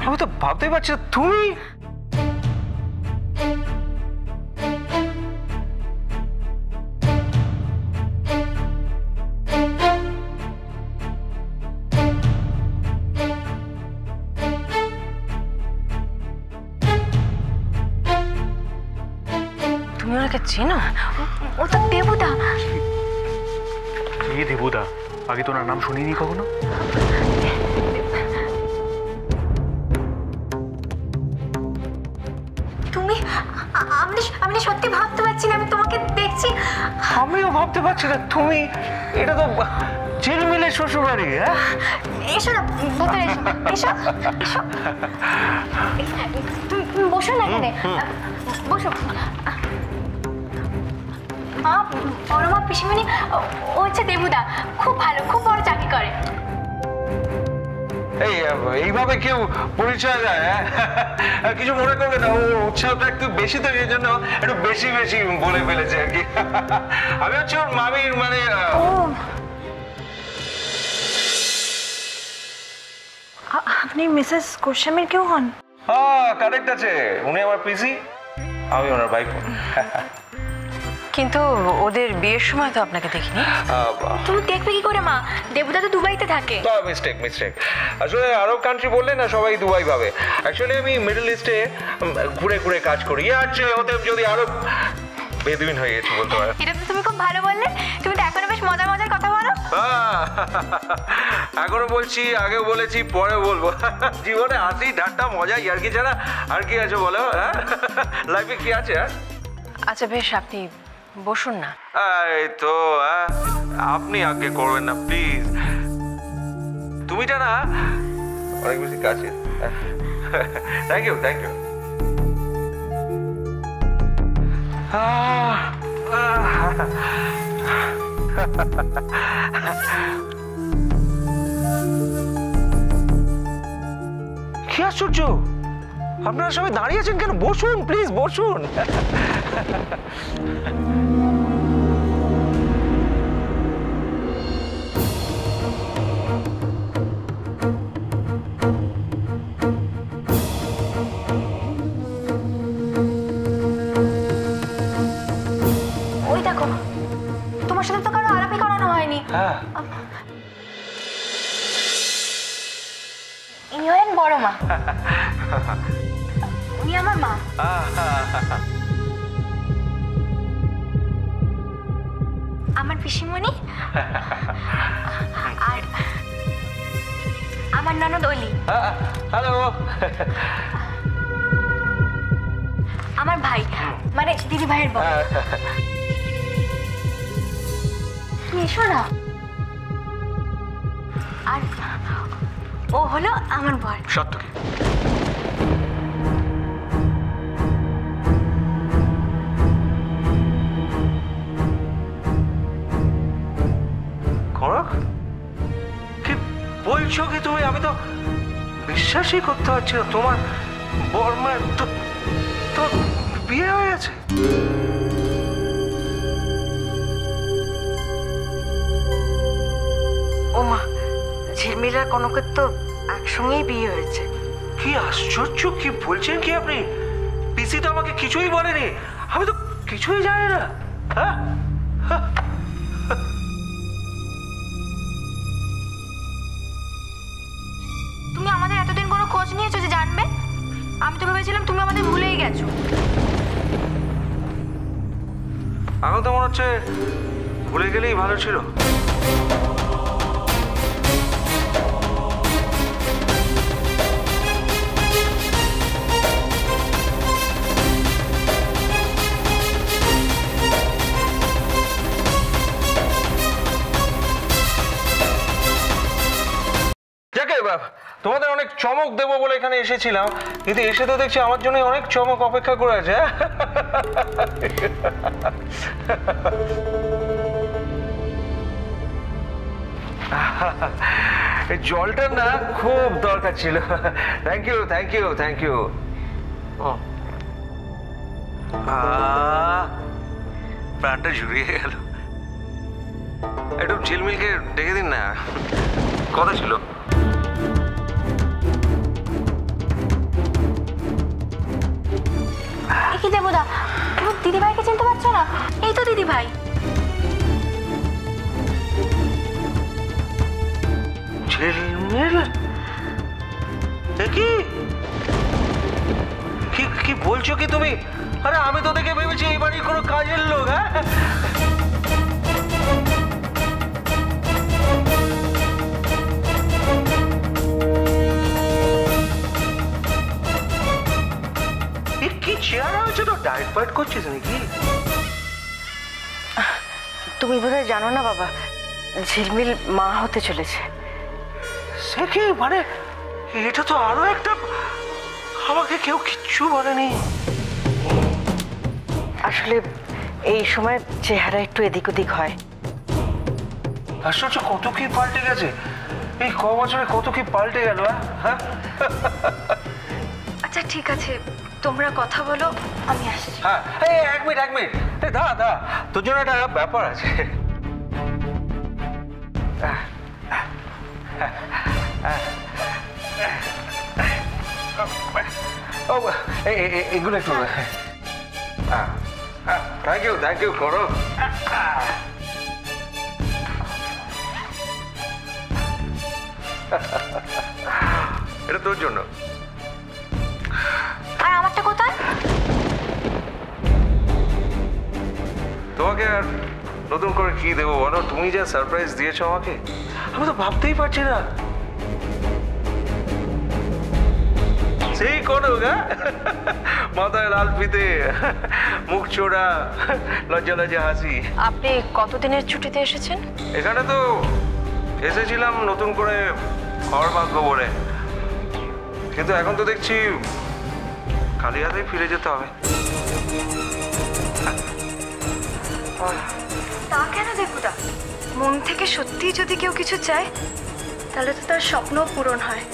আমি তো ভাবতেই পারছি না তুমি। তুমি ওনাকে চেনো? ও তো দেবুদা। এই দেবুদা? আগে তো ওনার নাম শুনিনি কখনো। তুমি? আমি সত্যি ভাবতে পারছি না আমি তোমাকে দেখছি। আমিও ভাবতে পারছি না তুমি। এটা তো ঝিলমিলের শ্বশুর বাড়ি। হ্যাঁ, এসো না ভেতরে, এসো এসো। তুমি বসো না এখানে, বসো। মা, বড় মা, পিসিমণি, ও হচ্ছে দেবুদা। খুব ভালো, খুব বড় চাকরি করে। এইভাবে কেউ পরিচয় দেয়? কিছু মনে করবে না, ও উৎসাহটা একটু বেশি তো, এই জন্য একটু বেশি বেশি বলে ফেলেছে আর কি। আমি হচ্ছে ওর মামির মানে। আপনি মিসেস গোস্বামীর কেউ হন? হ্যাঁ, কারেক্ট আছে। উনি আমার পিসি, আমি ওনার ভাই। কিন্তু ওদের বিয়ের সময় তো আপনাকে দেখিনি। তুমি দেখবে কি করে মা? দেবুদা তো দুবাইতে থাকে। মিস্টেক। আসলে আরব কান্ট্রি বললে না সবাই দুবাই ভাবে। অ্যাকচুয়ালি আমি মিডল ইস্টে ঘুরে ঘুরে কাজ করি। ওদের যদি আরব বেদুইন হয়ে গেছে বলতে পারো। এটা তো তুমি খুব ভালো বললে। তুমি তো এখনো বেশ মজার মজার কথা বলো। এখনো বলছি, আগেও বলেছি, পরে বলবো। জীবনে হাসি ঠাট্টা মজা ইয়ার্কি ছাড়া আর কি আছে বলো? লাইফে কি আছে? আচ্ছা বেশ, আপনি বসুন না। এই তো আপনি আগে করবেন না প্লিজ। তুমিটা না অনেক বেশি কাছে। Thank you. কি আশ্চর্য, আপনারা সবাই দাঁড়িয়ে আছেন কেন? বসুন প্লিজ, বসুন। ওই দেখো, তোমার সাথে তো কারো আলাপই করানো হয়নি। ইনি হলেন বড় মা। উনি আমার মা। আমার পিসিমণি আর আমার ননদ অলি। হ্যালো। আমার ভাই, মানে দিদি ভাইয়ের বড়। এসো না। আর ও হলো আমার বর। সত্য কি? কি বলছো কি তুমি? আমি তো বিশ্বাসই করতে পারছি না। তোমার বর্মার তো বিয়ে হয়ে গেছে? ও মা, ঝিলমিল আর কনকের তো একসঙ্গেই বিয়ে হয়েছে। কি আশ্চর্য! কি বলছেন কি আপনি? পিসি তো আমাকে কিছুই বলেনি। আমি তো কিছুই জানি না। তুমি আমাদের এতদিন কোনো খোঁজ নিয়েছো যে জানবে? আমি তো ভেবেছিলাম তুমি আমাদের ভুলেই গেছো। এখন তো মনে হচ্ছে ভুলে গেলেই ভালো ছিল। তোমাদের অনেক চমক দেবো বলে এখানে এসেছিলাম, কিন্তু এসে তো দেখছি আমার জন্য অনেক চমক অপেক্ষা করে আছে। এই জলটা না খুব দরকার ছিল। Thank you. প্রাণটা জুড়িয়ে গেল। একটু ঝিলমিলকে ডেকে দিন না, কথা ছিল। কি দেবদা, তুমি দিদিভাইকে চিনতে পারছো না? এই তো দিদিভাই। ঝিলমিল, কি কি কি বলছো কি তুমি? আরে আমি তো দেখে ভেবেছি এই বাড়ির কোনো কাজের লোক। হ্যাঁ, কি চেয়ার হয়েছে তো, ডায়েট ফাইট করছিস নাকি? তুমি বোধহয় জানো না বাবা, ঝিলমিল মা হতে চলেছে। সে কি মানে, এটা তো আরো একটা, আমাকে কেউ কিচ্ছু বলেনি। আসলে এই সময় চেহারা একটু এদিক ওদিক হয়। আশ্চর্য, কত কি পাল্টে গেছে এই ক বছরে, কত কি পাল্টে গেল। হ্যাঁ, আচ্ছা ঠিক আছে, তোমরা কথা বলো, আমি আসছি। হ্যাঁ, এই এক মিনিট, এই দাঁড়া, তোর জন্য একটা ব্যাপার আছে। এগুলো একটু, থ্যাংক ইউ করো। এটা তোর জন্য। আর আমারটা কোথায়? তোমাকে আর নতুন করে কি দেবো বলো? তুমি যা সারপ্রাইজ দিয়েছো আমাকে, আমি তো ভাবতেই পারছি না। সেই কনক, মাথায় লাল ফিতে, মুখ চোরা, লজ্জা লজ্জা হাসি। আপনি কতদিনের ছুটিতে এসেছেন? এখানে তো এসেছিলাম নতুন করে ঘর ভাগ্য বলে, কিন্তু এখন তো দেখছি খালি হাতেই ফিরে যেতে হবে। তা কেন দেবদা? মন থেকে সত্যি যদি কেউ কিছু চায়, তাহলে তো তার স্বপ্নও পূরণ হয়।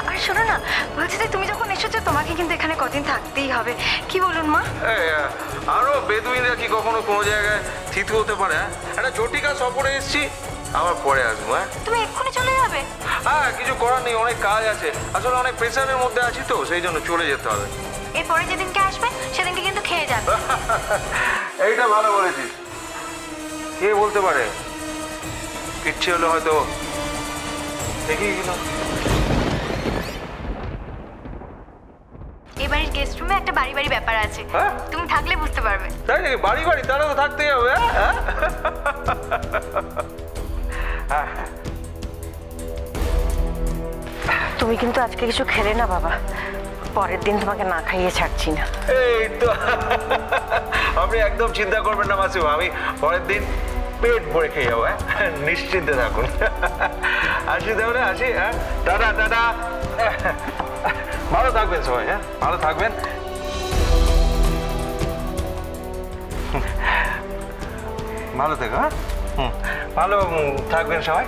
আর শোনো না, বলছি যে তুমি যখন এসেছো তোমাকে কিন্তু এখানে কদিন থাকতেই হবে, কি বলুন মা? আরো বেদুইনরা কি কখনো কোনো জায়গায় থিতু হতে পারে? একটা জটিকা সফরে এসেছি, আবার পরে আসবো। হ্যাঁ, তুমি এক্ষুনি চলে যাবে? হ্যাঁ, কিছু করার নেই, অনেক কাজ আছে, আসলে অনেক প্রেশারের মধ্যে আছি তো, সেই জন্য চলে যেতে হবে। এরপরে যেদিনকে আসবে সেদিনকে কিন্তু খেয়ে যাবে। এইটা ভালো বলেছিস। কে বলতে পারে, ইচ্ছে হলো হয়তো এগিয়ে গেলাম। এবারের গেস্ট রুমে একটা বাড়ি ব্যাপার আছে, হ্যাঁ? তুমি থাকলে বুঝতে পারবে। তাই নাকি? বাড়ি তাহলে তো থাকতেই হবে। হ্যাঁ, তুমি কিন্তু আজকে কিছু খেলে না বাবা, পরের দিন তোমাকে না খাইয়ে ছাড়ছি না। এই তো, আপনি একদম চিন্তা করবেন না মাসিমা, আমি পরের দিন পেট ভরে খেয়ে যাবো। নিশ্চিন্তে থাকুন। আসি তাহলে, আসি। হ্যাঁ, টাটা। ভালো থাকবেন সবাই। হ্যাঁ, ভালো থাকবেন। ভালো থেকো। হ্যাঁ, ভালো থাকবেন সবাই।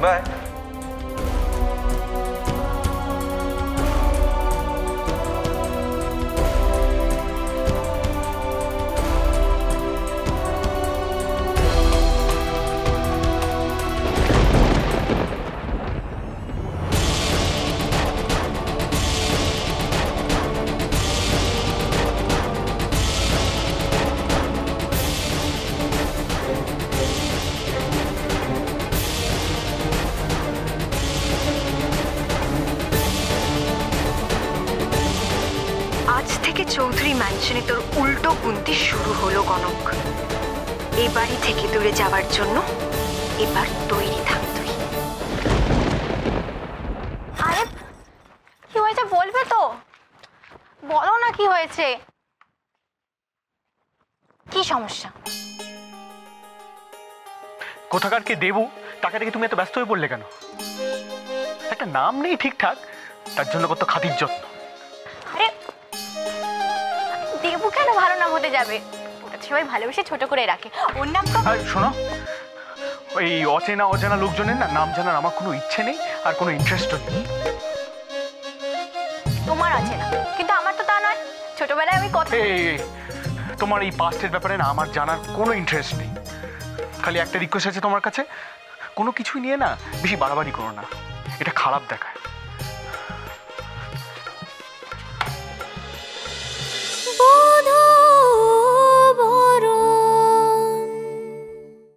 বাই। আজ থেকে চৌধুরী ম্যানশনে তোর উল্টো গুনতি শুরু হলো কনক। এই বাড়ি থেকে দূরে যাওয়ার জন্য এবার তৈরি থাক তুই। আরে কি হয়েছে বলবে তো? বলো না কি হয়েছে, কি সমস্যা? কোথাকার কে দেবু, তাকে দেখে তুমি এত ব্যস্ত হয়ে পড়লে কেন? একটা নাম নেই ঠিকঠাক, তার জন্য কত খাতির যত্ন। আরে দেবু কেন ভালো নাম হতে যাবে? ওটা সবাই ভালোবেসে ছোট করে রাখে, ওর নাম তো। আর শোনো, ওই অচেনা লোকজনের না নাম জানার আমার কোনো ইচ্ছে নেই, আর কোনো ইন্টারেস্টও নেই। তোমার আছে না, কিন্তু আমার তো তা নয়। ছোটবেলায় আমি কত। তোমার এই পাস্টের ব্যাপারে না আমার জানার কোনো ইন্টারেস্ট নেই। খালি একটা রিকোয়েস্ট আছে তোমার কাছে, কোনো কিছুই নিয়ে না বেশি বাড়াবাড়ি করো না, এটা খারাপ দেখায়।